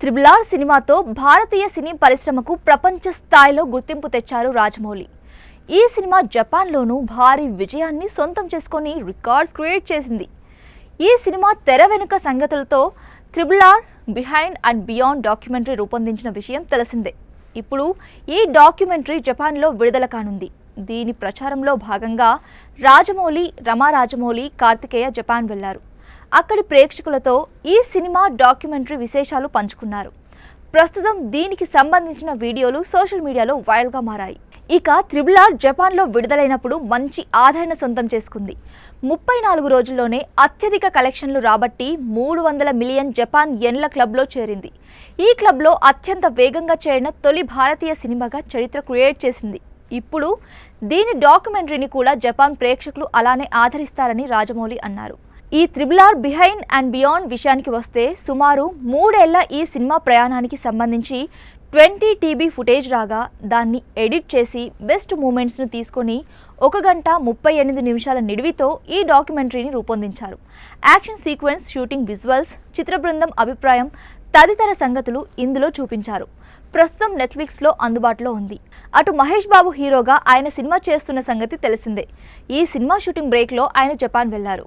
Triple R సినిమాతో భారతీయ సినీ పరిశ్రమకు ప్రపంచ స్థాయిలో గుర్తింపు తెచ్చారు రాజమౌళి. ఈ సినిమా జపాన్లోనూ భారీ విజయాన్ని సొంతం చేసుకొని రికార్డ్స్ క్రియేట్ చేసింది. ఈ సినిమా తెర వెనుక సంగతులతో triple R behind and beyond documentary రూపొందించిన విషయం తెలిసిందే. ఇప్పుడు ఈ డాక్యుమెంటరీ జపాన్లో విడుదల కానుంది. దీని ప్రచారంలో భాగంగా రాజమౌళి, రమా రాజమౌళి, కార్తికేయ జపాన్ వెళ్లారు. అక్కడి ప్రేక్షకులతో ఈ సినిమా డాక్యుమెంటరీ విశేషాలు పంచుకున్నారు. ప్రస్తుతం దీనికి సంబంధించిన వీడియోలు సోషల్ మీడియాలో వైరల్గా మారాయి. ఇక త్రిబుల్ ఆర్ జపాన్లో విడుదలైనప్పుడు మంచి ఆదరణ సొంతం చేసుకుంది. 34 రోజుల్లోనే అత్యధిక కలెక్షన్లు రాబట్టి 300 మిలియన్ జపాన్ యెన్ల క్లబ్లో చేరింది. ఈ క్లబ్లో అత్యంత వేగంగా చేరిన తొలి భారతీయ సినిమాగా చరిత్ర క్రియేట్ చేసింది. ఇప్పుడు దీని డాక్యుమెంటరీని కూడా జపాన్ ప్రేక్షకులు అలానే ఆదరిస్తారని రాజమౌళి అన్నారు. ఈ triple R behind and beyond విషయానికి వస్తే సుమారు 3 ఏళ్ల ఈ సినిమా ప్రయాణానికి సంబంధించి 20 TB ఫుటేజ్ రాగా దాన్ని ఎడిట్ చేసి బెస్ట్ మూమెంట్స్ను తీసుకొని 1 గంట 38 నిమిషాల నిడివితో ఈ డాక్యుమెంటరీని రూపొందించారు. యాక్షన్ సీక్వెన్స్, షూటింగ్ విజువల్స్, చిత్ర బృందం అభిప్రాయం తదితర సంగతులు ఇందులో చూపించారు. ప్రస్తుతం నెట్ఫ్లిక్స్లో అందుబాటులో ఉంది. అటు మహేష్ బాబు హీరోగా ఆయన సినిమా చేస్తున్న సంగతి తెలిసిందే. ఈ సినిమా షూటింగ్ బ్రేక్లో ఆయన జపాన్ వెళ్లారు.